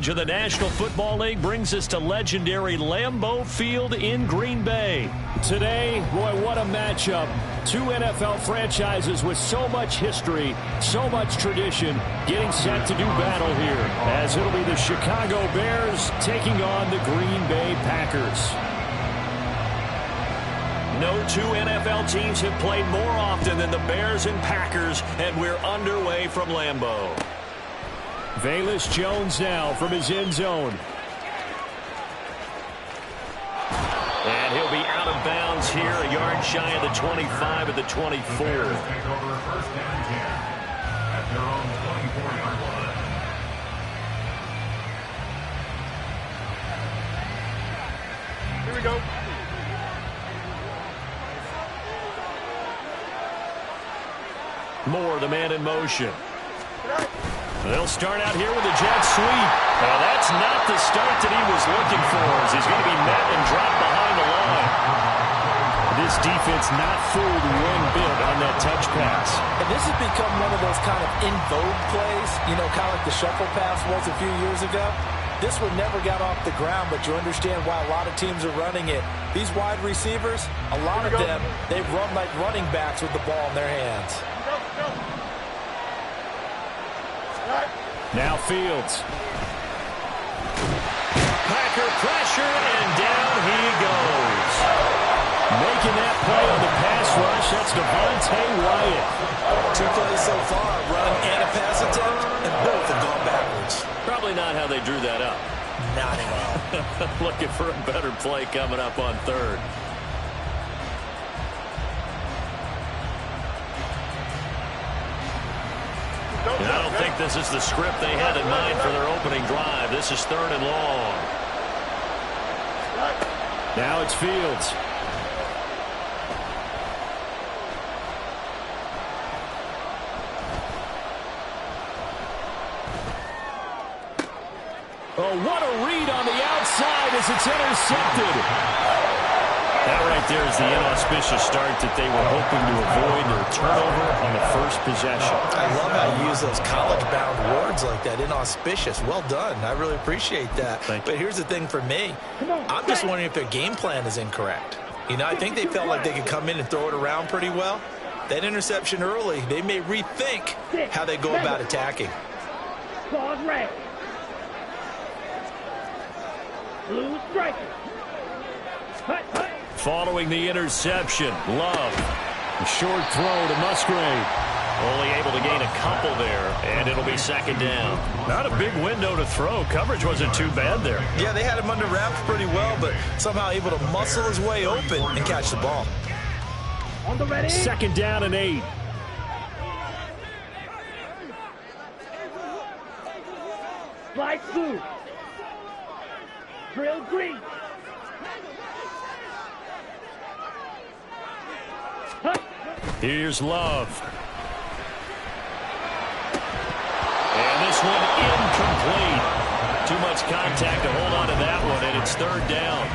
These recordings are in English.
coverage of the National Football League brings us to legendary Lambeau Field in Green Bay. Today, boy, what a matchup. Two NFL franchises with so much history, so much tradition, getting set to do battle here, as it'll be the Chicago Bears taking on the Green Bay Packers. No two NFL teams have played more often than the Bears and Packers, and we're underway from Lambeau. Velus Jones now from his end zone. And he'll be out of bounds here, a yard shy of the 25 at the 24. Here we go. Moore, the man in motion. They'll start out here with a jet sweep. Now, that's not the start that he was looking for, as he's going to be met and dropped behind the line. This defense not fooled one bit on that touch pass. And this has become one of those kind of in vogue plays, you know, kind of like the shuffle pass was a few years ago. This one never got off the ground, but you understand why a lot of teams are running it. These wide receivers, a lot of them, they run like running backs with the ball in their hands. Now Fields. Packer pressure, and down he goes. Making that play on the pass rush, that's Devontae Wyatt. Two plays so far, run and a pass attempt, and both have gone backwards. Probably not how they drew that up. Not at all. Looking for a better play coming up on third. I don't think this is the script they had in mind for their opening drive. This is third and long. Now it's Fields. Oh, what a read on the outside as it's intercepted. That right there is the inauspicious start that they were hoping to avoid, their turnover on the first possession. I love how you use those college-bound words like that, inauspicious. Well done. I really appreciate that. But here's the thing for me. I'm just wondering if their game plan is incorrect. You know, I think they felt like they could come in and throw it around pretty well. That interception early, they may rethink how they go about attacking. Claws red. Blue striker. Hut, hut. Following the interception, Love. A short throw to Musgrave. Only able to gain a couple there, and it'll be second down. Not a big window to throw. Coverage wasn't too bad there. Yeah, they had him under wraps pretty well, but somehow able to muscle his way open and catch the ball. On the ready. Second down and 8. Light blue. Drill green. Here's Love. And this one incomplete. Too much contact to hold on to that one, and it's third down.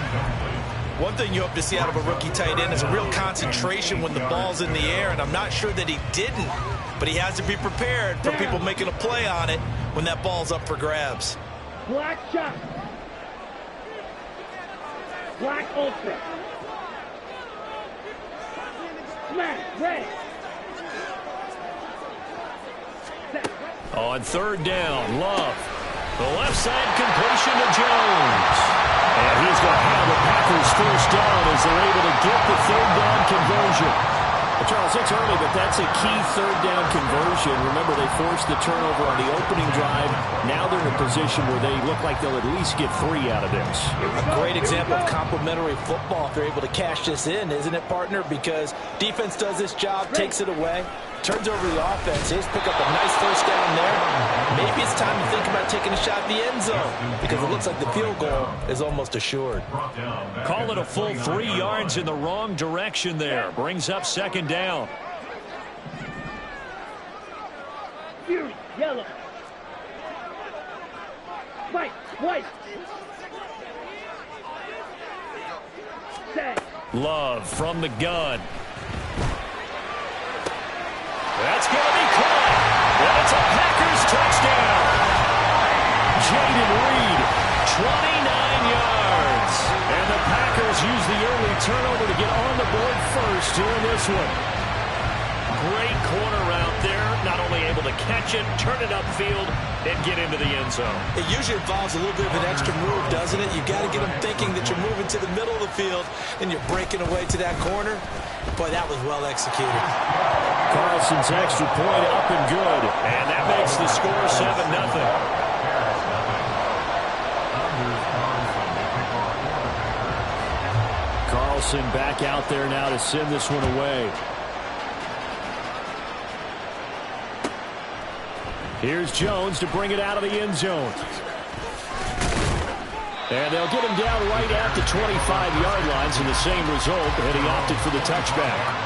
One thing you hope to see out of a rookie tight end is a real concentration when the ball's in the air, and I'm not sure that he didn't, but he has to be prepared for people making a play on it when that ball's up for grabs. Black shot. Black ultra. Smash red. On third down, Love. The left side completion to Jones. And he's going to have the Packers first down as they're able to get the third down conversion. Well, Charles, it's early, but that's a key third down conversion. Remember, they forced the turnover on the opening drive. Now they're in a position where they look like they'll at least get 3 out of this. A great example of complementary football if they're able to cash this in, isn't it, partner? Because defense does this job, takes it away, turns over the offense. They just pick up a nice first down there. Maybe it's time to think about taking a shot at the end zone because it looks like the field goal is almost assured. Call it a full 3 yards in the wrong direction there. Brings up second down. Fury, yellow. White, white. Set. Love from the gun. That's going to be caught. And it's a Packers touchdown. Jaden Reed yards. And the Packers use the early turnover to get on the board first here in this one. Great corner out there. Not only able to catch it, turn it upfield, and get into the end zone. It usually involves a little bit of an extra move, doesn't it? You've got to get them thinking that you're moving to the middle of the field and you're breaking away to that corner. Boy, that was well executed. Carlson's extra point up and good. And that makes the score 7-0. Carlson back out there now to send this one away. Here's Jones to bring it out of the end zone. And they'll get him down right at the 25-yard lines, and the same result, and he opted for the touchback.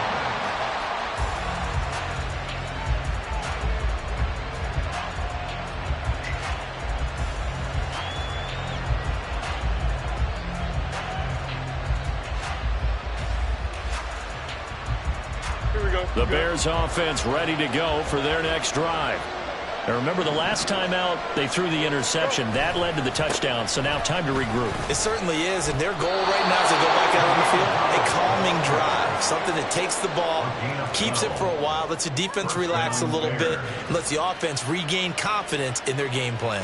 The Bears offense ready to go for their next drive. And remember, the last time out, they threw the interception. That led to the touchdown, so now time to regroup. It certainly is, and their goal right now is to go back out on the field. A calming drive, something that takes the ball, keeps it for a while, lets the defense relax a little bit, and lets the offense regain confidence in their game plan.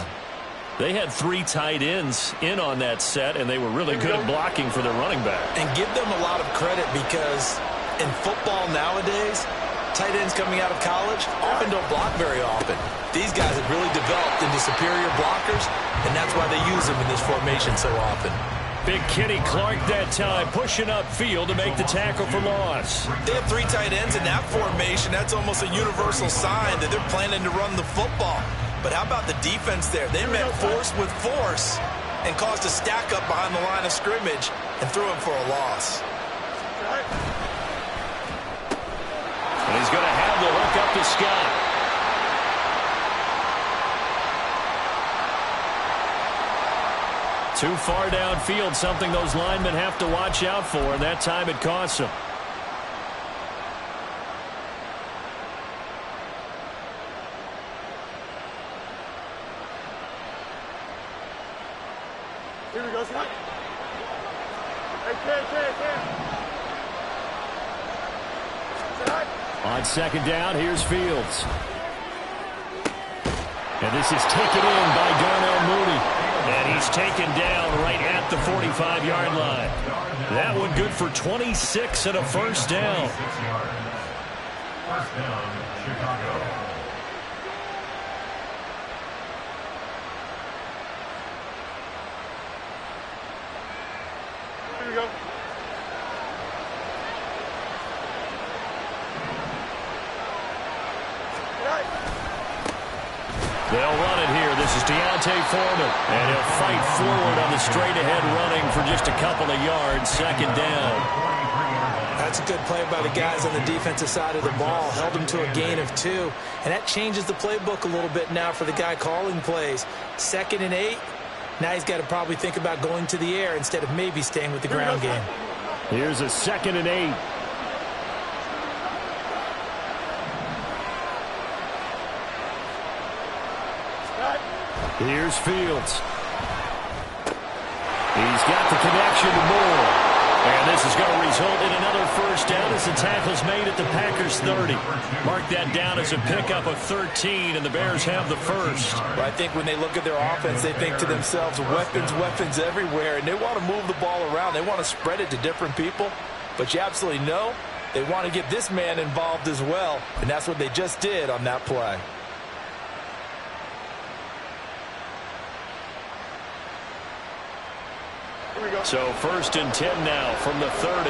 They had 3 tight ends in on that set, and they were really good at blocking for their running back. And give them a lot of credit because in football nowadays, tight ends coming out of college often don't block very often. These guys have really developed into superior blockers, and that's why they use them in this formation so often. Big Kenny Clark that time, pushing upfield to make the tackle for loss. They have 3 tight ends in that formation. That's almost a universal sign that they're planning to run the football. But how about the defense there? They met force with force and caused a stack up behind the line of scrimmage and threw him for a loss. And he's going to have the hook up to Scott. Too far downfield, something those linemen have to watch out for, and that time it costs them. Here we go, Scott. Hey, On second down, here's Fields. And this is taken in by Darnell Mooney. And he's taken down right at the 45-yard line. That one good for 26 and a first down. First down, Chicago. Here we go. They'll run it here. This is Deontay Foreman. And he'll fight forward on the straight-ahead running for just a couple of yards. Second down. That's a good play by the guys on the defensive side of the ball. Held him to a gain of 2. And that changes the playbook a little bit now for the guy calling plays. 2nd and 8. Now he's got to probably think about going to the air instead of maybe staying with the ground game. Here's a 2nd and 8. Here's Fields. He's got the connection to Moore. And this is going to result in another first down as the tackle's made at the Packers' 30. Mark that down as a pickup of 13, and the Bears have the first. Well, I think when they look at their offense, they think to themselves, weapons everywhere, and they want to move the ball around. They want to spread it to different people. But you absolutely know they want to get this man involved as well, and that's what they just did on that play. So 1st and 10 now from the 30.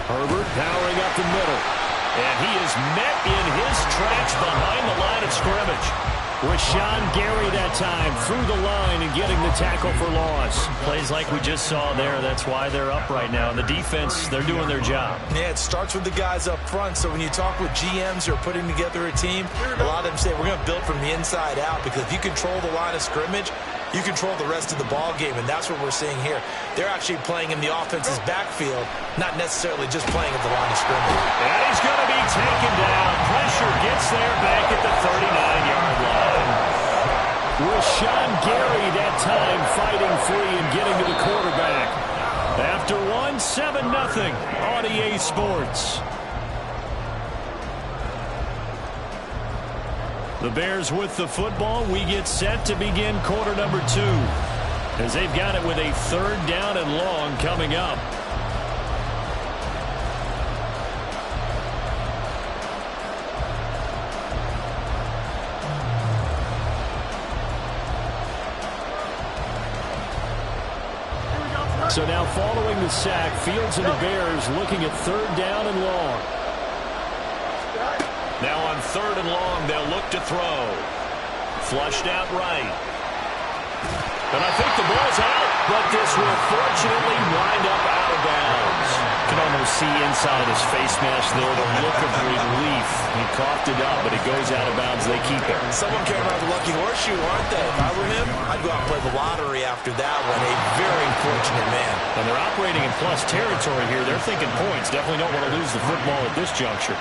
Herbert powering up the middle. And he is met in his tracks behind the line of scrimmage. Rashawn Gary that time through the line and getting the tackle for loss. Plays like we just saw there. That's why they're up right now. And the defense, they're doing their job. Yeah, it starts with the guys up front. So when you talk with GMs who are putting together a team, a lot of them say we're going to build from the inside out, because if you control the line of scrimmage, you control the rest of the ball game, and that's what we're seeing here. They're actually playing in the offense's backfield, not necessarily just playing at the line of scrimmage. And he's going to be taken down. Pressure gets there back at the free and getting to the quarterback. After one, 7-0 on EA Sports. The Bears with the football. We get set to begin quarter number 2, as they've got it with a 3rd down and long coming up. So now following the sack, Fields and the Bears looking at 3rd down and long. Now on 3rd and long, they'll look to throw. Flushed out right. And I think the ball's out, but this will fortunately wind up out of bounds. You can almost see inside his face mask there the look of relief. He coughed it up, but it goes out of bounds. They keep it. Someone came out with the lucky horseshoe, aren't they? If I were him, I'd go out and play the lottery after that one. A very fortunate man. And they're operating in plus territory here. They're thinking points. Definitely don't want to lose the football at this juncture.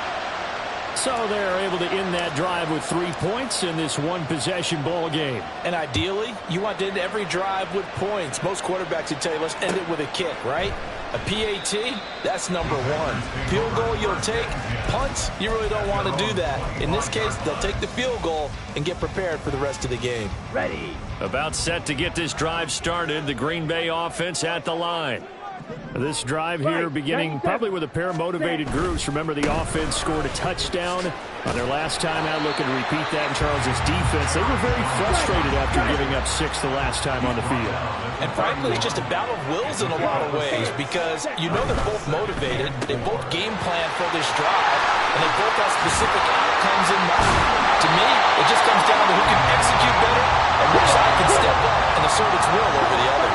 So they're able to end that drive with 3 points in this one-possession ball game. And ideally, you want to end every drive with points. Most quarterbacks would tell you, let's end it with a kick, right? A PAT, that's number 1. Field goal you'll take. Punts, you really don't want to do that. In this case, they'll take the field goal and get prepared for the rest of the game. Ready. About set to get this drive started. The Green Bay offense at the line. This drive here beginning probably with a pair of motivated groups. Remember, the offense scored a touchdown on their last time out. Looking to repeat that in Charles's defense. They were very frustrated after giving up 6 the last time on the field. And frankly, it's just a battle of wills in a lot of ways, because you know they're both motivated. They both game plan for this drive, and they both have specific outcomes in mind. To me, it just comes down to who can execute better and which side can step up and assert its will over the other.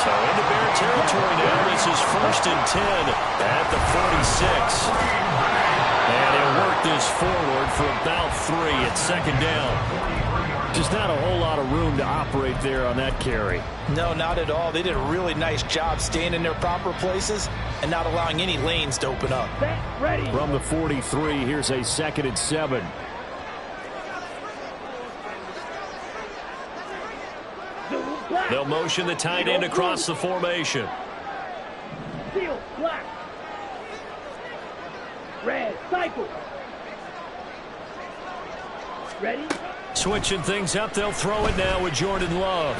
So into Bear territory now. This is 1st and 10 at the 46. And he'll work this forward for about 3 at 2nd down. Just not a whole lot of room to operate there on that carry. No, not at all. They did a really nice job staying in their proper places and not allowing any lanes to open up. Ready. From the 43, here's a 2nd and 7. They'll motion the tight end across the formation. Field, black. Red, cycle. Ready? Switching things up, they'll throw it now with Jordan Love.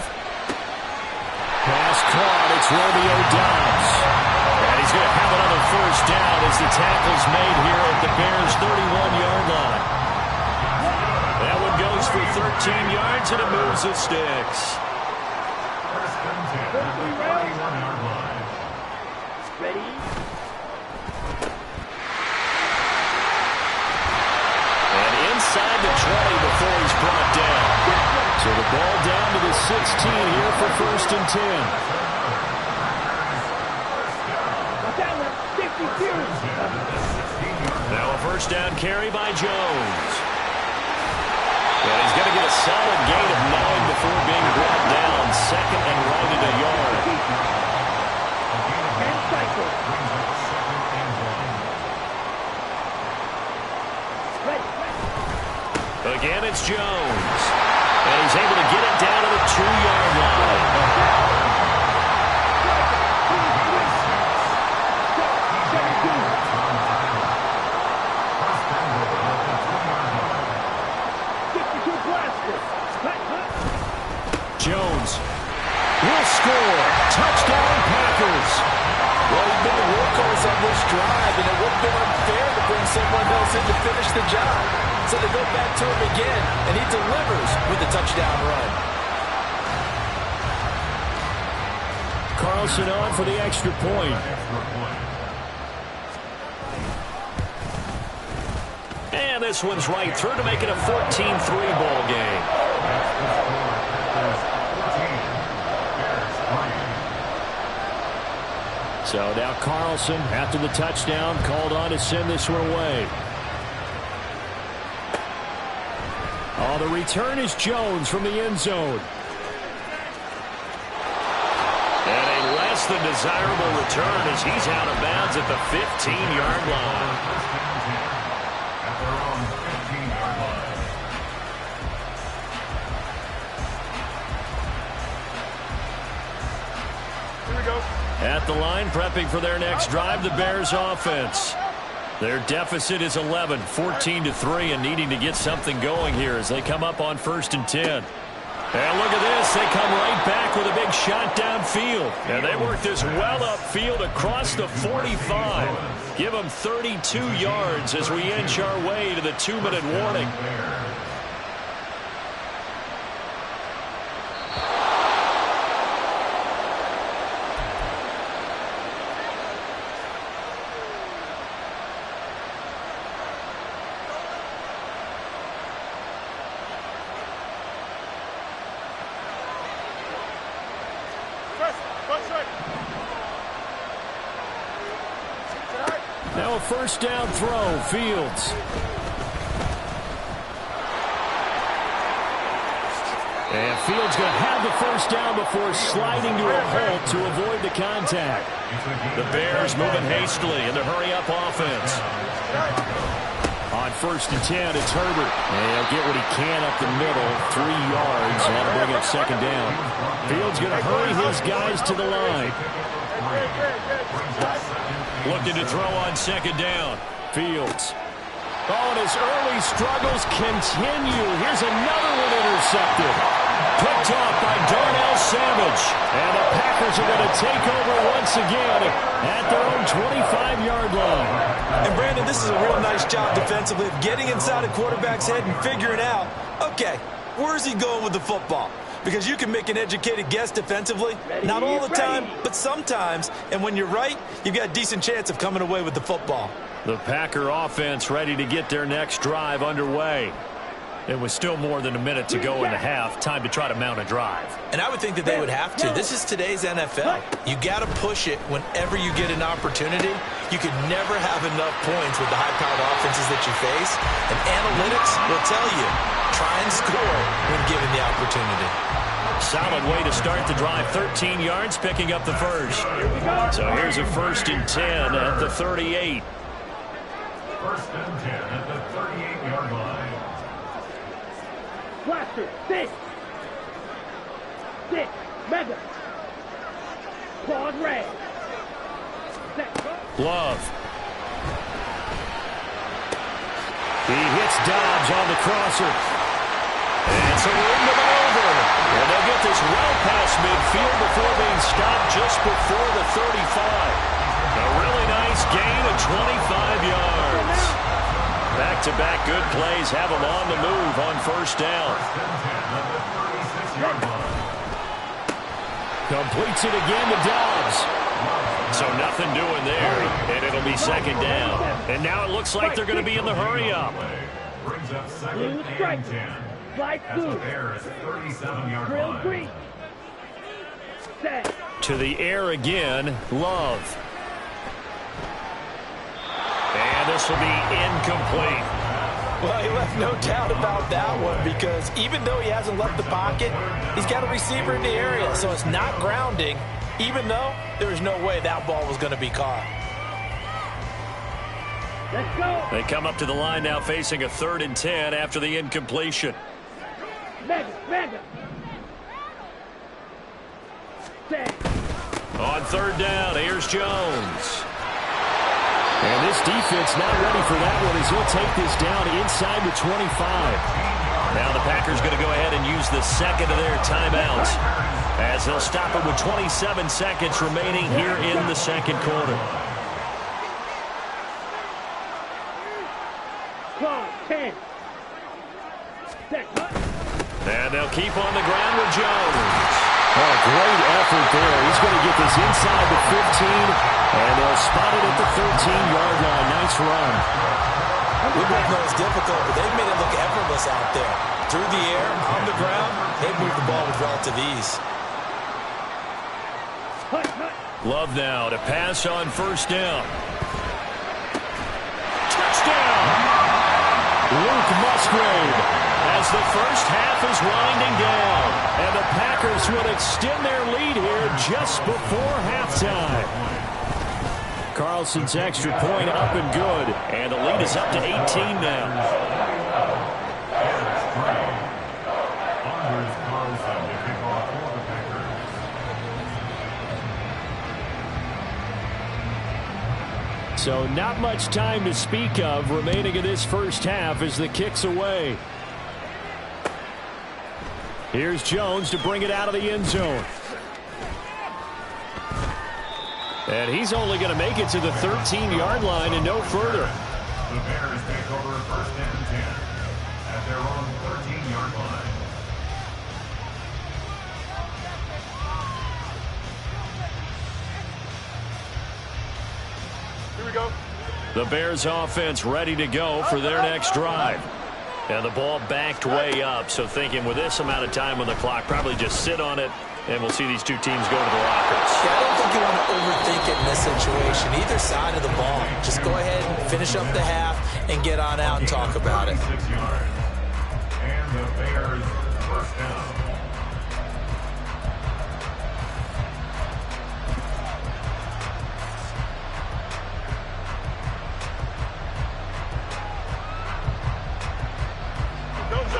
Pass caught, it's Romeo Doubs. And he's going to have another 1st down as the tackle's made here at the Bears' 31-yard line. That one goes for 13 yards, and it moves the sticks. Ready? And inside the 20 before he's brought down. So the ball down to the 16 here for 1st and 10. Now a 1st down carry by Jones. And he's going to get a solid gain of 9 before being brought down. 2nd and right at a yard. Again, it's Jones. And he's able to get it down to the 2-yard line. Jones will score. Touchdown, Packers. Well, he's been the workhorse on this drive, and it would have been unfair to bring someone else in to finish the job. So they go back to him again, and he delivers with the touchdown run. Carlson on for the extra point. And this one's right through to make it a 14-3 ball game. So now Carlson, after the touchdown, called on to send this one away. Oh, the return is Jones from the end zone. And a less than desirable return as he's out of bounds at the 15-yard line. At the line, prepping for their next drive, the Bears offense. Their deficit is 11, 14-3, and needing to get something going here as they come up on 1st and 10. And look at this. They come right back with a big shot downfield. And they work this well upfield across the 45. Give them 32 yards as we inch our way to the 2-minute warning. Now a first down throw, Fields. And Fields going to have the first down before sliding to a halt to avoid the contact. The Bears moving hastily in the hurry-up offense. On 1st and 10, it's Herbert. And he'll get what he can up the middle, 3 yards, and that'll bring up 2nd down. Fields going to hurry his guys to the line. Looking to throw on 2nd down. Fields. Oh, and his early struggles continue. Here's another one intercepted. Picked off by Darnell Savage. And the Packers are going to take over once again at their own 25-yard line. And, Brandon, this is a real nice job defensively of getting inside a quarterback's head and figuring out, okay, where's he going with the football? Because you can make an educated guess defensively. Not all the time, but sometimes. And when you're right, you've got a decent chance of coming away with the football. The Packer offense ready to get their next drive underway. It was still more than a minute to go in the half. Time to try to mount a drive. And I would think that they would have to. This is today's NFL. You got to push it whenever you get an opportunity. You could never have enough points with the high-powered offenses that you face. And analytics will tell you, try and score when given the opportunity. Solid way to start the drive. 13 yards, picking up the first. So here's a 1st and 10 at the 38. 1st and 10 at the 38-yard line. Blaster, 6. Mega. Claws red. Love. He hits Dobbs on the crosser. And so we're into the over. And they'll get this well past midfield before being stopped just before the 35. A really nice gain of 25 yards. Back-to-back good plays have them on the move on 1st down. Completes it again to Dobbs. So nothing doing there, and it'll be 2nd down. And now it looks like they're going to be in the hurry-up. Brings up 2nd and 10. As the Bears 37-yard line. To the air again, Love. And this will be incomplete. Well, he left no doubt about that one because even though he hasn't left the pocket, he's got a receiver in the area, so it's not grounding, even though there was no way that ball was going to be caught. Let's go. They come up to the line now facing a 3rd and 10 after the incompletion. Mega. On 3rd down, here's Jones. And this defense not ready for that one as he'll take this down inside the 25. Now the Packers going to go ahead and use the 2nd of their timeouts as they'll stop it with 27 seconds remaining here in the 2nd quarter. And they'll keep on the ground with Jones. Oh, great effort there. He's going to get this inside the 15, and they'll spot it at the 13-yard line. Nice run. We both know it's difficult, but they've made it look effortless out there. Through the air, on the ground, they've moved the ball with relative ease. Love now to pass on 1st down. Touchdown! Luke Musgrave as the first half is winding down. And the Packers will extend their lead here just before halftime. Carlson's extra point up and good. And the lead is up to 18 now. So not much time to speak of remaining in this first half as the kick's away. Here's Jones to bring it out of the end zone. And he's only going to make it to the 13-yard line and no further. The Bears take over first and 10 at their own 13-yard line. Here we go. The Bears offense ready to go for their next drive. And the ball backed way up, so thinking with this amount of time on the clock, probably just sit on it, and we'll see these two teams go to the lockers. Yeah, I don't think you want to overthink it in this situation. Either side of the ball. Just go ahead and finish up the half and get on out and talk about it. 6 yards. And the Bears first down.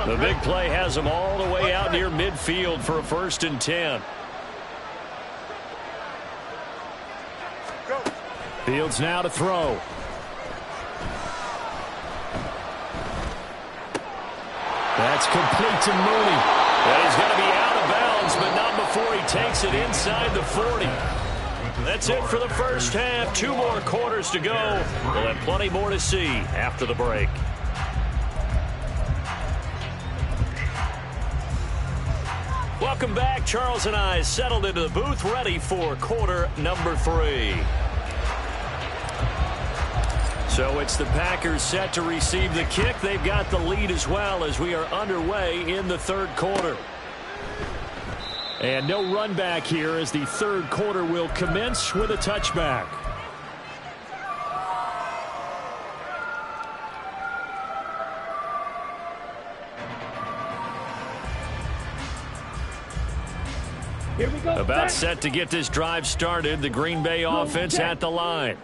The big play has them all the way out near midfield for a 1st and 10. Fields now to throw. That's complete to Mooney. And he's going to be out of bounds, but not before he takes it inside the 40. That's it for the first half. 2 more quarters to go. We'll have plenty more to see after the break. Welcome back. Charles and I settled into the booth, ready for quarter number 3. So it's the Packers set to receive the kick. They've got the lead as well as we are underway in the 3rd quarter. And no run back here as the 3rd quarter will commence with a touchback. Here we go. About set to get this drive started. The Green Bay offense at the line.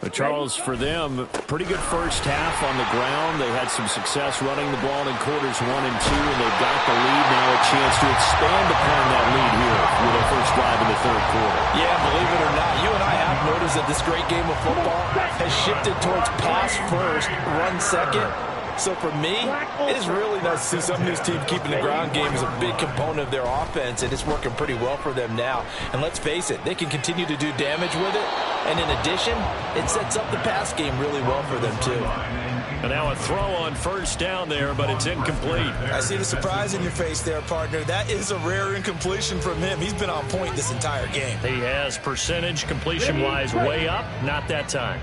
But Charles, for them, pretty good first half on the ground. They had some success running the ball in quarters 1 and 2, and they've got the lead now, a chance to expand upon that lead here with their first drive in the 3rd quarter. Yeah, believe it or not, you and I have noticed that this great game of football has shifted towards pass first, run second. So for me, it is really nice to see some of these teams keeping the ground game as a big component of their offense, and it's working pretty well for them now. And let's face it, they can continue to do damage with it. And in addition, it sets up the pass game really well for them, too. And now a throw on first down there, but it's incomplete. I see the surprise in your face there, partner. That is a rare incompletion from him. He's been on point this entire game. He has percentage completion-wise way up, not that time.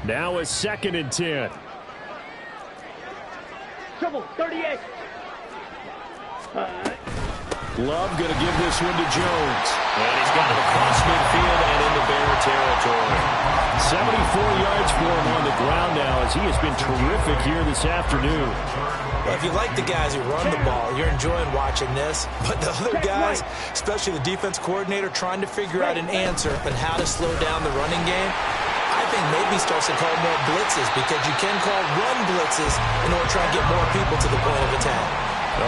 Now a 2nd and 10. Trouble, 38. Love going to give this one to Jones. And he's got it across midfield and into Bear territory. 74 yards for him on the ground now as he has been terrific here this afternoon. Well, if you like the guys who run the ball, you're enjoying watching this. But the other guys, especially the defense coordinator, trying to figure out an answer on how to slow down the running game. I think maybe he starts to call more blitzes because you can call run blitzes in order to try and get more people to the point of attack.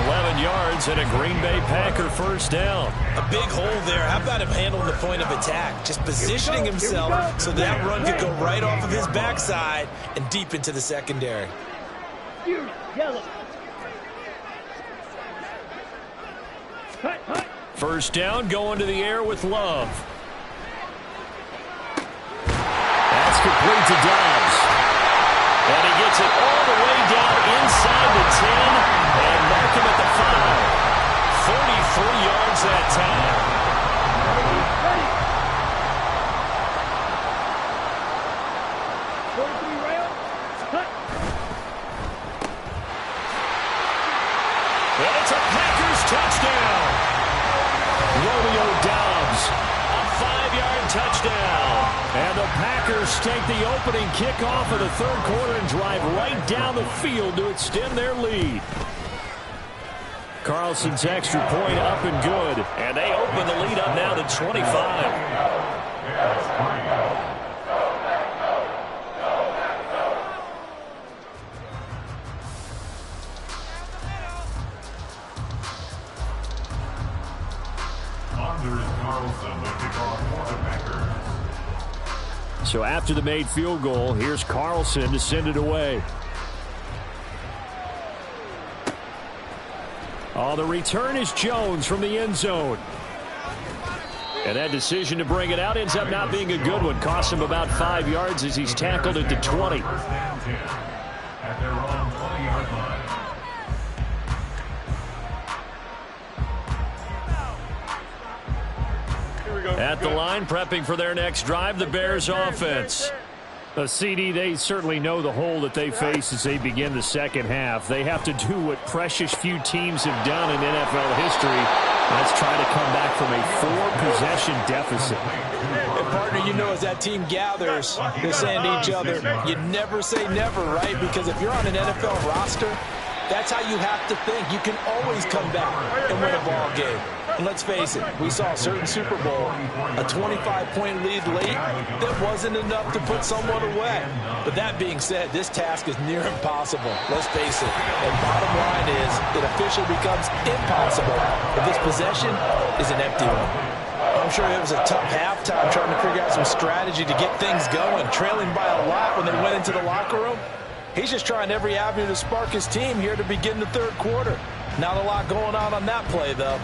11 yards and a Green Bay Packer first down. A big hole there. How about him handling the point of attack? Just positioning himself so that run could go right off of his backside and deep into the secondary. Yellow. First down, going to the air with Love. That's complete to Dobbs. And he gets it all the way down inside the 10 and mark him at the 5. 33 yards that time. And it's a Packers touchdown. Romeo Dobbs, a 5-yard touchdown. And the Packers take the opening kickoff of the 3rd quarter and drive right down the field to extend their lead. Carlson's extra point up and good. And they open the lead up now to 25. Carlson, the kickoff for the Packers. So after the made field goal, here's Carlson to send it away. Oh, the return is Jones from the end zone. And that decision to bring it out ends up not being a good one. Costs him about 5 yards as he's tackled at the 20. At their own 20-yard line. At the line, prepping for their next drive, the Bears offense. CD, they certainly know the hole that they face as they begin the second half. They have to do what precious few teams have done in NFL history. Let's try to come back from a 4-possession deficit. And partner, you know, as that team gathers, they're saying to each other, you never say never, right? Because if you're on an NFL roster, that's how you have to think. You can always come back and win a ball game. And let's face it, we saw a certain Super Bowl, a 25-point lead late, that wasn't enough to put someone away. But that being said, this task is near impossible. Let's face it. And bottom line is, it officially becomes impossible if this possession is an empty one. I'm sure it was a tough halftime trying to figure out some strategy to get things going, trailing by a lot when they went into the locker room. He's just trying every avenue to spark his team here to begin the third quarter. Not a lot going on that play, though.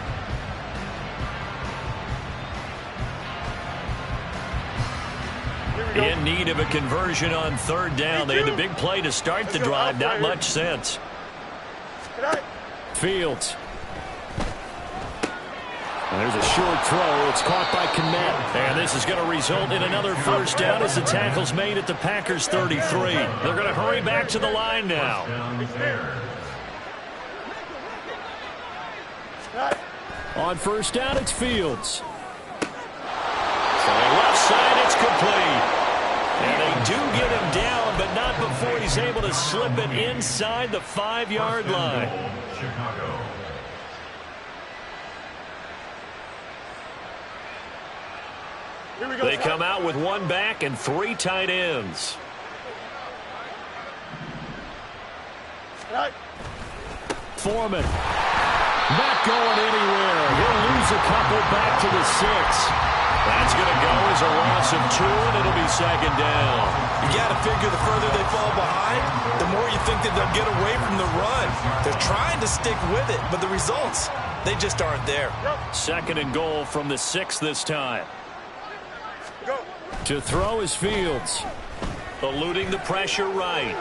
In need of a conversion on third down. They had the big play to start the drive. Not much sense. Fields. And there's a short throw. It's caught by Mack. And this is going to result in another first down as the tackle's made at the Packers 33. They're going to hurry back to the line now. On first down, it's Fields. So left side, it's complete. And they do get him down, but not before he's able to slip it inside the 5-yard line. Chicago. They come out with one back and 3 tight ends. Foreman. Not going anywhere. He'll lose a couple back to the 6. That's going to go as a loss of 2, and it'll be second down. You got to figure the further they fall behind, the more you think that they'll get away from the run. They're trying to stick with it, but the results, they just aren't there. Second and goal from the 6 this time. To throw is Fields. Eluding the pressure right.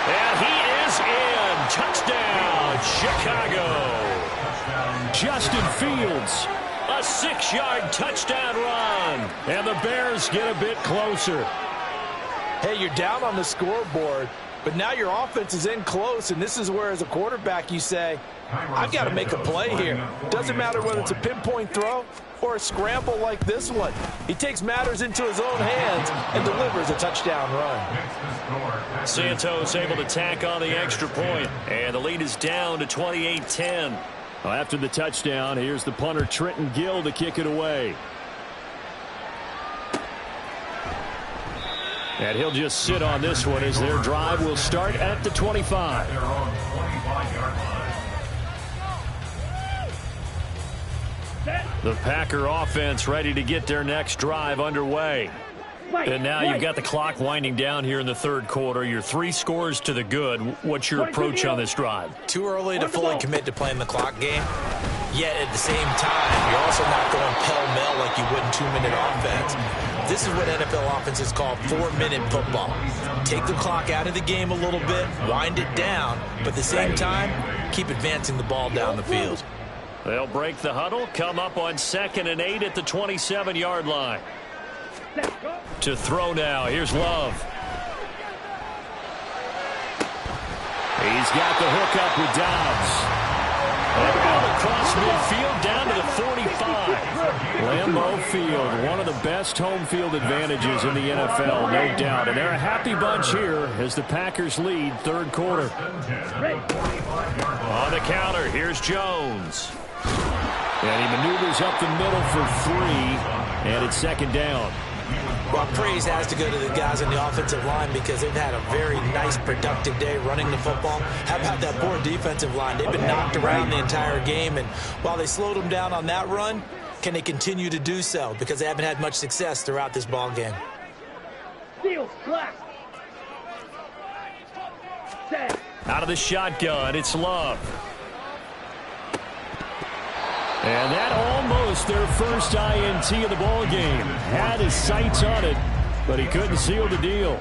And he is in. Touchdown, Chicago. Justin Fields. A 6-yard touchdown run. And the Bears get a bit closer. Hey, you're down on the scoreboard, but now your offense is in close, and this is where, as a quarterback, you say, I've got to make a play here. Doesn't matter whether it's a pinpoint throw or a scramble like this one. He takes matters into his own hands and delivers a touchdown run. Santos able to tack on the extra point, and the lead is down to 28-10. After the touchdown, here's the punter Trenton Gill to kick it away. And he'll just sit on this one as their drive will start at the 25. Their own 25-yard line. The Packer offense ready to get their next drive underway. And now you've got the clock winding down here in the third quarter. You're 3 scores to the good. What's your approach on this drive? Too early to fully commit to playing the clock game. Yet at the same time, you're also not going pell-mell like you would in 2-minute offense. This is what NFL offenses call 4-minute football. Take the clock out of the game a little bit, wind it down, but at the same time, keep advancing the ball down the field. They'll break the huddle, come up on 2nd and 8 at the 27-yard line. To throw now. Here's Love. He's got the hook up with Dobbs. And out across midfield down to the 45. Lambeau Field, one of the best home field advantages in the NFL, no doubt. And they're a happy bunch here as the Packers lead third quarter. On the counter, here's Jones. And he maneuvers up the middle for 3. And it's second down. Well, praise has to go to the guys on the offensive line because they've had a very nice, productive day running the football. How about that poor defensive line? They've been knocked around the entire game, and while they slowed them down on that run, Can they continue to do so? Because they haven't had much success throughout this ball game. Steal, black. Set. Out of the shotgun, it's Love. And that almost their first INT of the ball game. Had his sights on it, but he couldn't seal the deal.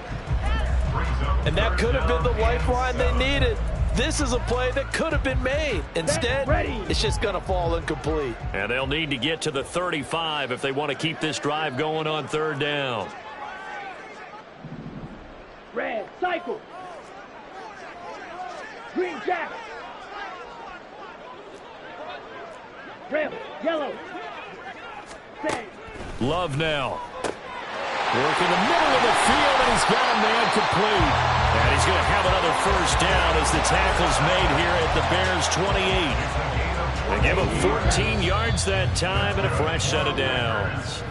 And that could have been the lifeline they needed. This is a play that could have been made. Instead, it's just going to fall incomplete. And they'll need to get to the 35 if they want to keep this drive going on third down. Red, cycle. Green jacket. Red, yellow. Say. Love now. Working the middle of the field, and he's got a man complete. And he's going to have another first down as the tackle's made here at the Bears' 28. They give him 14 yards that time and a fresh set of downs.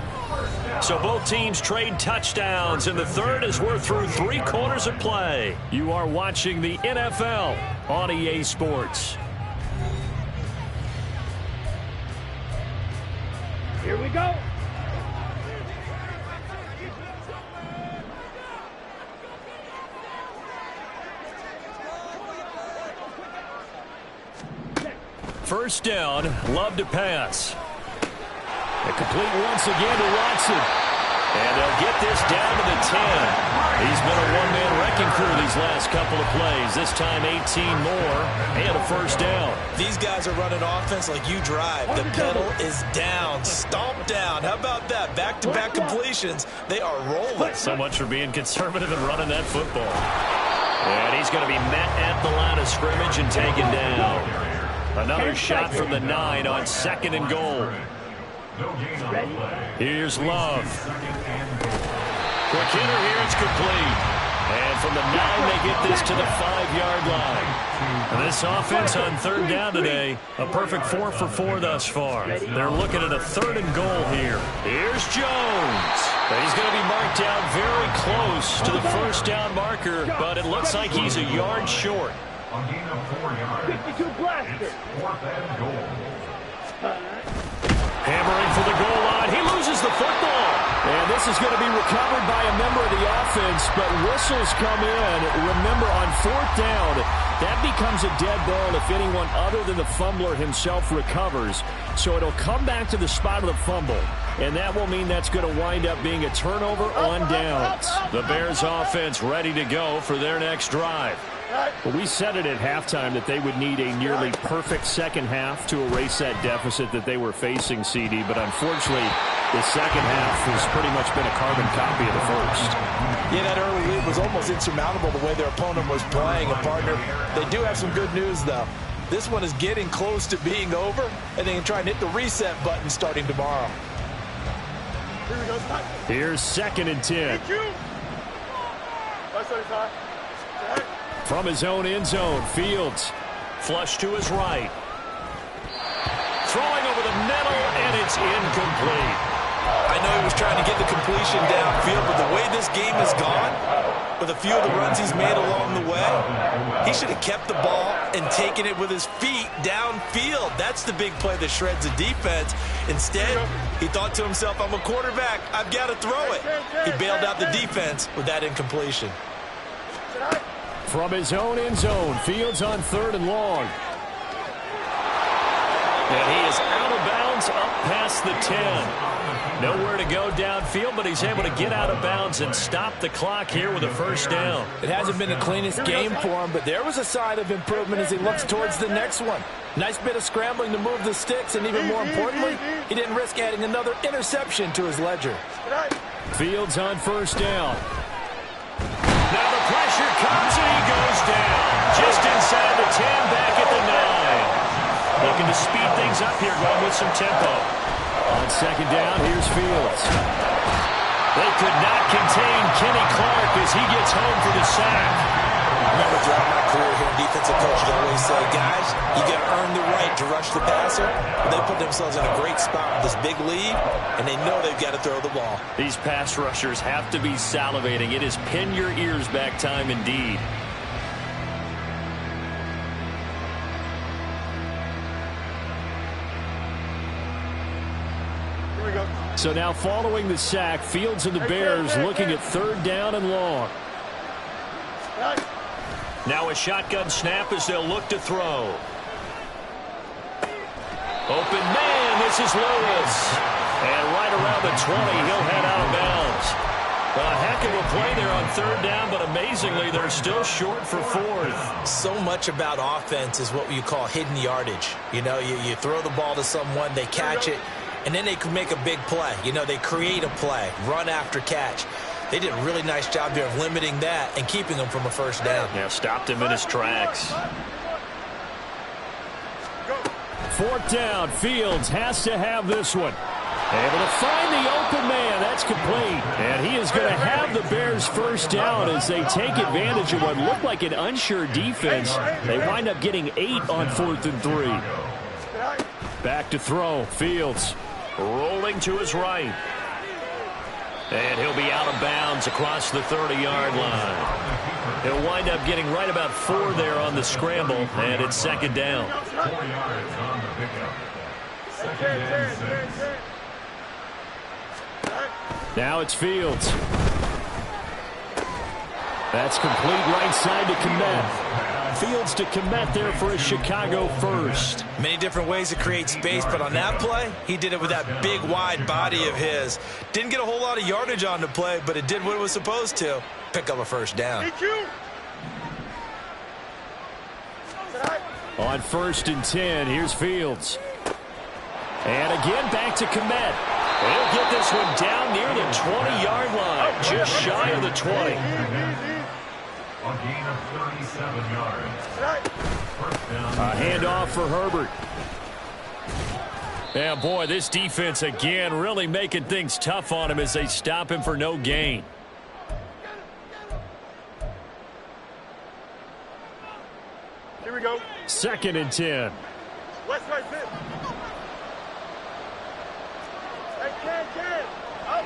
So both teams trade touchdowns in the third as we're through 3 quarters of play. You are watching the NFL on EA Sports. Here we go. First down, Love to pass. A complete once again to Watson. And they'll get this down to the 10. He's been a one-man wrecking crew these last couple of plays. This time 18 more and a first down. These guys are running offense like you drive. The pedal is down, stomped down. How about that? Back-to-back completions. They are rolling. So much for being conservative and running that football. And he's going to be met at the line of scrimmage and taken down. Another shot from the 9 on 2nd and goal. Here's Love. Quick hitter here, it's complete. And from the 9, they get this to the 5-yard line. And this offense on third down today, a perfect 4 for 4 thus far. They're looking at a 3rd and goal here. Here's Jones. He's going to be marked down very close to the first down marker, but it looks like he's a yard short. 52 blaster. Hammering for the goal line. He loses the football. And this is going to be recovered by a member of the offense, but whistles come in. Remember, on 4th down, that becomes a dead ball if anyone other than the fumbler himself recovers. So it'll come back to the spot of the fumble, and that will mean that's going to wind up being a turnover on downs. The Bears offense ready to go for their next drive. Well, we said it at halftime that they would need a nearly perfect second half to erase that deficit that they were facing, CD. But unfortunately, the second half has pretty much been a carbon copy of the first. Yeah, that early lead was almost insurmountable the way their opponent was playing. And, partner, they do have some good news, though. This one is getting close to being over, and they can try and hit the reset button starting tomorrow. Here's 2nd and 10. From his own end zone, Fields flush to his right. Throwing over the middle, and it's incomplete. I know he was trying to get the completion downfield, but the way this game has gone, with a few of the runs he's made along the way, he should have kept the ball and taken it with his feet downfield. That's the big play that shreds the defense. Instead, he thought to himself, I'm a quarterback. I've got to throw it. He bailed out the defense with that incompletion. From his own end zone, Fields on 3rd and long. And he is out of bounds up past the 10. Nowhere to go downfield, but he's able to get out of bounds and stop the clock here with a first down. It hasn't been the cleanest game for him, but there was a sign of improvement as he looks towards the next one. Nice bit of scrambling to move the sticks, and even more importantly, he didn't risk adding another interception to his ledger. Fields on first down. Now the pressure comes and he goes down. Just inside the 10, back at the 9. Looking to speed things up here, going with some tempo. On 2nd down, here's Fields. They could not contain Kenny Clark as he gets home for the sack. Remember, throughout my career here, defensive coaches always say, guys, you got to earn the right to rush the passer. But they put themselves in a great spot with this big lead, and they know they've got to throw the ball. These pass rushers have to be salivating. It is pin your ears back time indeed. So now following the sack, Fields and the Bears looking at 3rd down and long. Now a shotgun snap as they'll look to throw. Open man, this is Lewis. And right around the 20, he'll head out of bounds. A heck of a play there on 3rd down, but amazingly, they're still short for 4th. So much about offense is what you call hidden yardage. You know, you throw the ball to someone, they catch it, and then they can make a big play. You know, they create a play, run after catch. They did a really nice job there of limiting that and keeping him from a 1st down. Yeah, stopped him in his tracks. 4th down, Fields has to have this one. Able to find the open man. That's complete. And he is going to have the Bears 1st down as they take advantage of what looked like an unsure defense. They wind up getting 8 on 4th and 3. Back to throw. Fields rolling to his right. And he'll be out of bounds across the 30-yard line. He'll wind up getting right about 4 there on the scramble, and it's 2nd down. 4 yards on the pickup. 2nd and 6. Now it's Fields. That's complete right side to Komet. Fields to Komet there for a Chicago 1st. Many different ways to create space, but on that play, he did it with that big, wide body of his. Didn't get a whole lot of yardage on the play, but it did what it was supposed to. Pick up a 1st down. On 1st and 10, here's Fields. And again, back to Komet. He'll get this one down near the 20-yard line, just shy of the 20. A gain of 37 yards. 1st down. A handoff for Herbert. Yeah, boy, this defense again really making things tough on him as they stop him for no gain. Here we go. 2nd and 10. West side pitch. Hey, Ken. Up.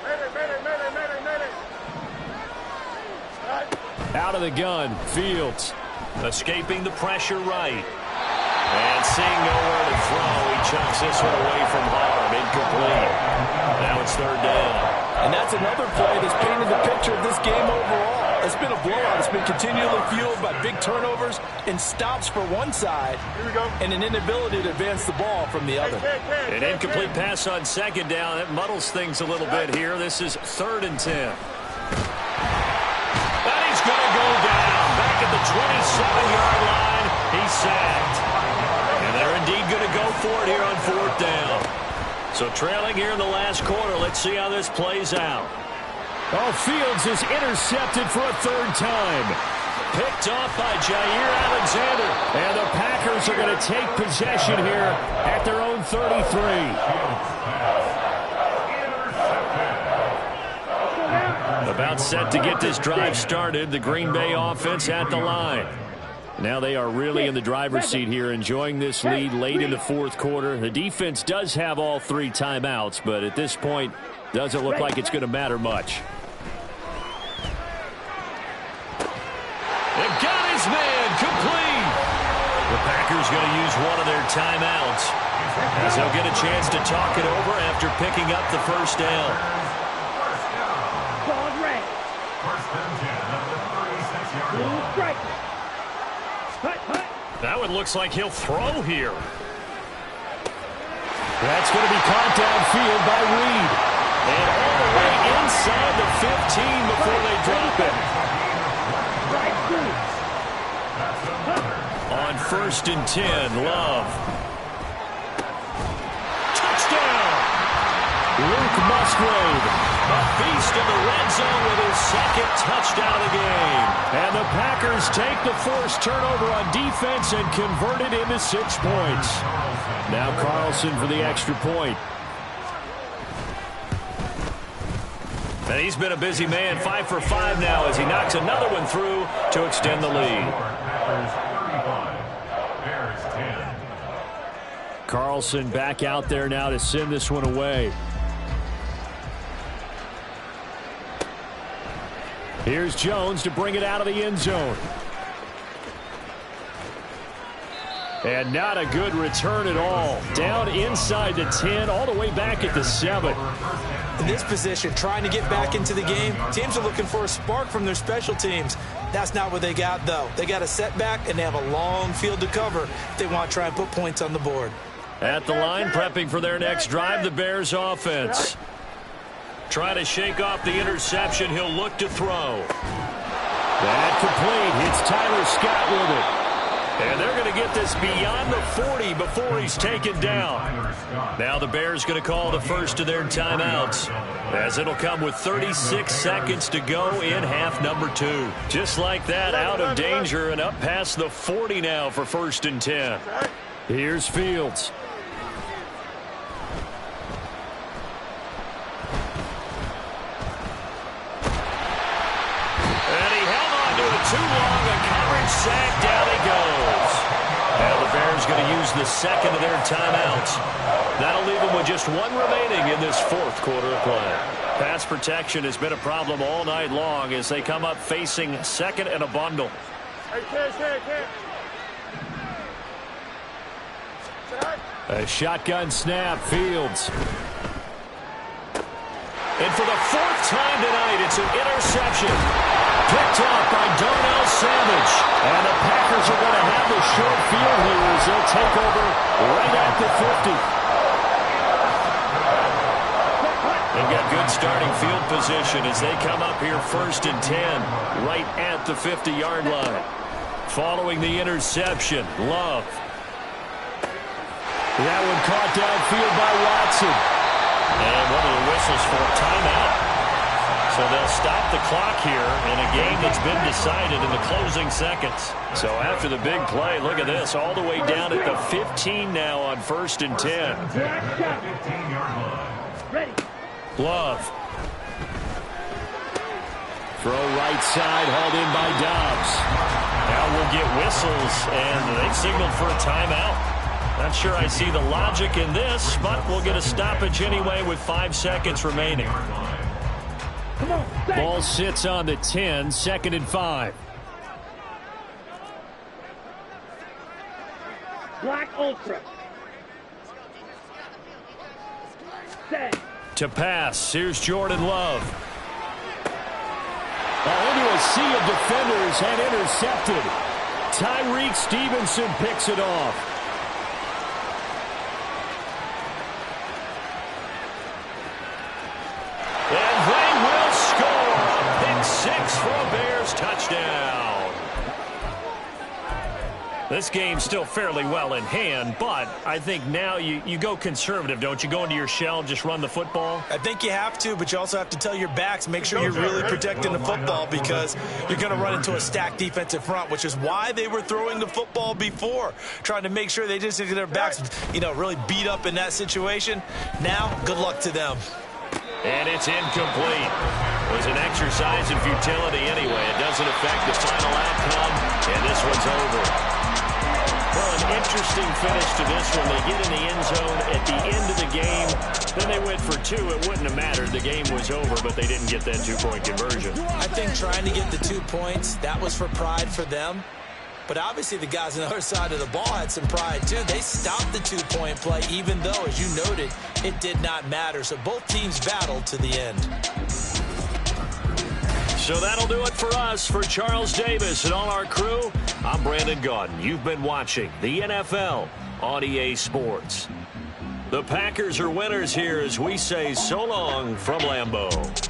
Mayday. Out of the gun, Fields. Escaping the pressure right. And seeing nowhere to throw, he chucks this one away from harm. Incomplete. Now it's 3rd down. And that's another play that's painted the picture of this game overall. It's been a blowout. It's been continually fueled by big turnovers and stops for one side and an inability to advance the ball from the other. An incomplete pass on 2nd down. That muddles things a little bit here. This is 3rd and 10. And he's going to go down. Back at the 27-yard line. He's sacked. And they're indeed going to go for it here on 4th down. So trailing here in the last quarter. Let's see how this plays out. Oh, Fields is intercepted for a 3rd time. Picked off by Jair Alexander. And the Packers are going to take possession here at their own 33. About set to get this drive started. The Green Bay offense at the line. Now they are really in the driver's seat here, enjoying this lead late in the 4th quarter. The defense does have all 3 timeouts, but at this point, doesn't look like it's going to matter much. They've got his man complete. The Packers going to use one of their timeouts as they'll get a chance to talk it over after picking up the 1st down. Ball red. 1st and 10 at the 36-yard line. Strike. Hut. That one looks like he'll throw here. That's going to be caught downfield by Reed. And all the way inside the 15 before they drop it. Right through. On 1st and 10, Love. Touchdown! Luke Musgrave. A feast in the red zone with his 2nd touchdown of the game. And the Packers take the forced turnover on defense and convert it into 6 points. Now Carlson for the extra point. And he's been a busy man, 5 for 5 now as he knocks another one through to extend the lead. Carlson back out there now to send this one away. Here's Jones to bring it out of the end zone. And not a good return at all. Down inside the 10, all the way back at the 7. In this position, trying to get back into the game, teams are looking for a spark from their special teams. That's not what they got, though. They got a setback, and they have a long field to cover if they want to try and put points on the board. At the line, prepping for their next drive, the Bears offense. Trying to shake off the interception. He'll look to throw. That complete. It's Tyler Scott with it. And they're going to get this beyond the 40 before he's taken down. Now the Bears going to call the first of their timeouts, as it'll come with 36 seconds to go in half number 2. Just like that, out of danger and up past the 40 now for 1st and 10. Here's Fields. And he held on to it too long. A coverage sack. Down he goes. Now the Bears going to use the second of their timeouts. That'll leave them with just 1 remaining in this 4th quarter of play. Pass protection has been a problem all night long as they come up facing 2nd and a bundle. A shotgun snap. Fields. And for the 4th time tonight, it's an interception. Picked off by Darnell Savage. And the Packers are going to have the short field here as they'll take over right at the 50. They've got good starting field position as they come up here 1st and 10, right at the 50-yard line. Following the interception, Love. That one caught downfield by Watson. And one of the whistles for a timeout. So they'll stop the clock here in a game that's been decided in the closing seconds. So after the big play, look at this, all the way down at the 15 now on 1st and 10. Love. Throw right side, hauled in by Dobbs. Now we'll get whistles, and they've signaled for a timeout. Not sure I see the logic in this, but we'll get a stoppage anyway with 5 seconds remaining. Ball sits on the 10, 2nd and 5. Black Ultra. Set. To pass, here's Jordan Love. Into a sea of defenders and intercepted. Tyreek Stevenson picks it off. And they will score. A pick 6 for a Bears touchdown. This game's still fairly well in hand, but I think now you go conservative, don't you? Go into your shell, just run the football? I think you have to, but you also have to tell your backs, make sure you're really protecting the football because you're going to run into a stacked defensive front, which is why they were throwing the football before, trying to make sure they just get their backs, really beat up in that situation. Now, good luck to them. And it's incomplete. It was an exercise in futility anyway. It doesn't affect the final outcome, and this one's over. Well, an interesting finish to this one. They get in the end zone at the end of the game. Then they went for 2. It wouldn't have mattered. The game was over, but they didn't get that 2-point conversion. I think trying to get the 2 points, that was for pride for them. But obviously the guys on the other side of the ball had some pride too. They stopped the 2-point play, even though, as you noted, it did not matter. So both teams battled to the end. So that'll do it for us. For Charles Davis and all our crew, I'm Brandon Gaudin. You've been watching the NFL on EA Sports. The Packers are winners here as we say so long from Lambeau.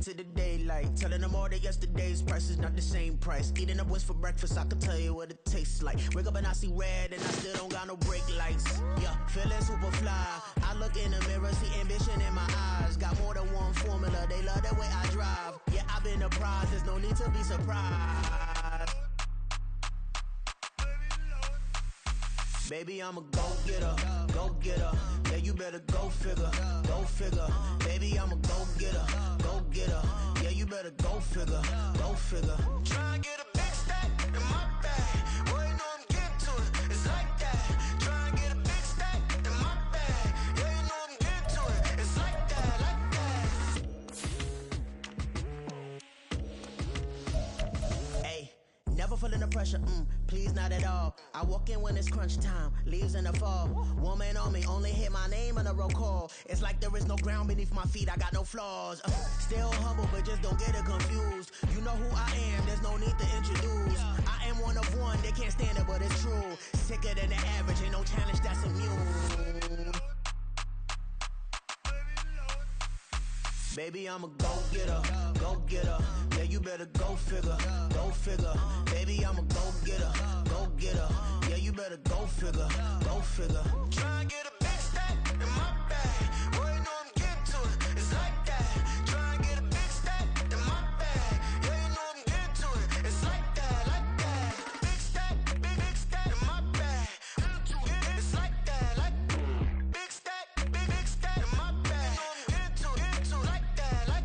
into the daylight. Telling them all that yesterday's price is not the same price. Eating up wings for breakfast, I can tell you what it tastes like. Wake up and I see red and I still don't got no brake lights. Yeah, feeling super fly. I look in the mirror, see ambition in my eyes. Got more than one formula, they love the way I drive. Yeah, I've been a prize, there's no need to be surprised. Baby, I'm a go-getter, go-getter. Yeah, you better go figure, go figure. Baby, I'm a go-getter, go-getter. Yeah, you better go figure, go figure. Try and get a big stack in my bag. Boy, you know I'm getting to it. It's like that. Try and get a big stack in my bag. Yeah, you know I'm getting to it. It's like that, like that. Hey, never feeling the pressure, please not at all. I walk in when it's crunch time, leaves in the fall. Woman on me, only hit my name on a roll call. It's like there is no ground beneath my feet, I got no flaws. Still humble, but just don't get it confused. You know who I am, there's no need to introduce. I am one of one, they can't stand it, but it's true. Sicker than the average, ain't no challenge that's immune. Baby, I'm a go-getter, go-getter. Yeah, you better go figure, go figure. Baby, I'm a go-getter, go-getter. Yeah, you better go figure, go figure. Try and get a big stack in my bag. Boy, you know I'm getting to it. It's like that. Try and get a big stack in my bag. Yeah, you know I'm getting to it. It's like that, like that. Big stack in my bag. It's like that, like big stack in my bag. You know I'm getting to it, like that, like.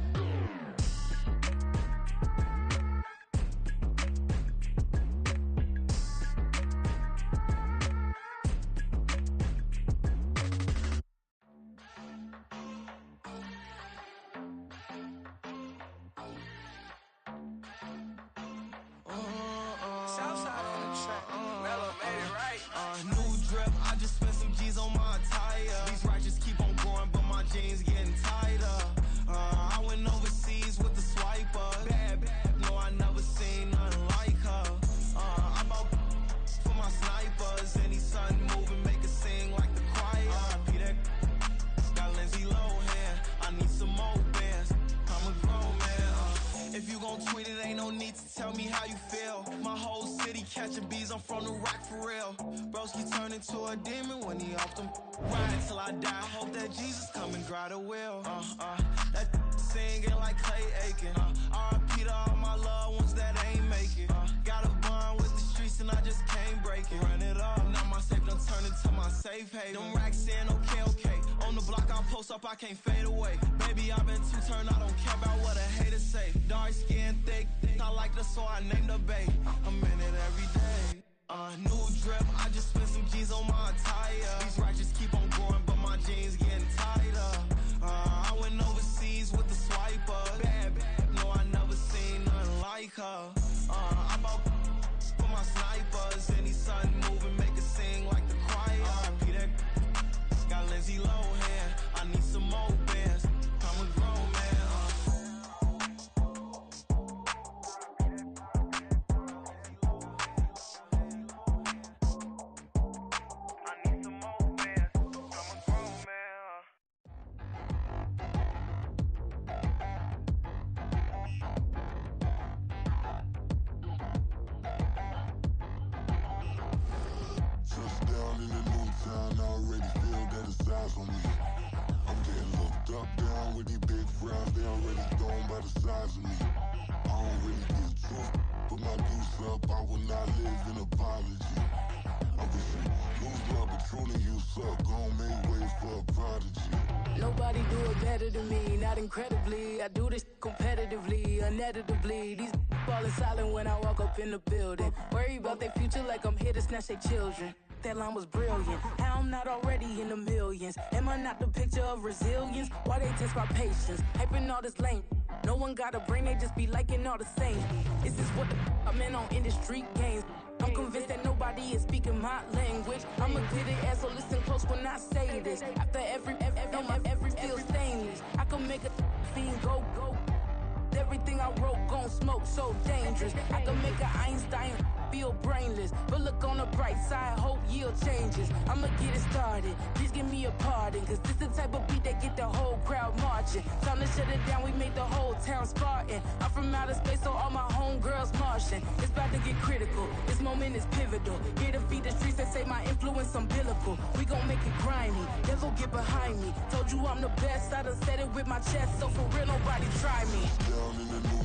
Southside on the track. Mellow made it right. New drip, I just spent some G's on my attire. These righteous keep on going, but my jeans getting tighter. I went overseas with the swiper. Bad, no, I never seen nothing like her. I bought for my snipers. Any sun moving, make it sing like the choir. Peter got Lindsay Lohan. I need some more bands. I'm a grown man. If you gon' tweet it, ain't no need to tell me how you feel. My whole city catching bees, I'm from the rock for real. Broski turn into a demon when he off them. Ride till I die, hope that Jesus come and grab the wheel. That singing like Clay Aiken. R.I.P. to all my loved ones that ain't make it. Got a bond with the streets and I just can't break it. Run it up, now my safe done turn into my safe haven. Them racks in, okay. On the block I post up, I can't fade away. Baby, I've been too turned, I don't care about what a hater say. Dark skin, thick, I like the so I named the bae. I'm in it every day. New drip, I just spent some G's on my attire. These righteous keep on going, but my jeans getting tighter. I went overseas with the swiper. Bad, no, I never seen nothing like her. I bought for my snipers. Any sun moving, make it sing like the choir. Peter got Lindsay Lohan. I need some more bands. I'm a grown man. Touchdown in the new town, I already feel that it's eyes on me. I'm getting looked up, down with these big frowns, they already gone by the size of me. I don't really give truth, put my deuce up, I will not live in apology. I wish you lose love, but truly you suck, gon' make way for a prodigy. Nobody do it better than me, not incredibly. I do this competitively, uneditably. These falling silent when I walk up in the building. Worry about their future like I'm here to snatch their children. That line was brilliant. How I'm not already in the millions? Am I not the picture of resilience? Why they test my patience? Hyping all this lame. No one got a brain, they just be liking all the same. This is what the I'm in on industry games. I'm convinced that nobody is speaking my language. I'm a good ass, so listen close when I say this. After every feel stainless. I can make a fiend go. Everything I wrote gon' smoke, so dangerous. I can make an Einstein feel brainless, but look on the bright side, hope yield changes. I'ma get it started, please give me a pardon, cause this the type of beat that get the whole crowd marching. Time to shut it down, we made the whole town Spartan. I'm from outer space, so all my homegirls Martian. It's about to get critical, this moment is pivotal. Here to feed the streets that say my influence umbilical. We gon' make it grimy, never get behind me. Told you I'm the best, I done said it with my chest, so for real nobody try me. Down in the new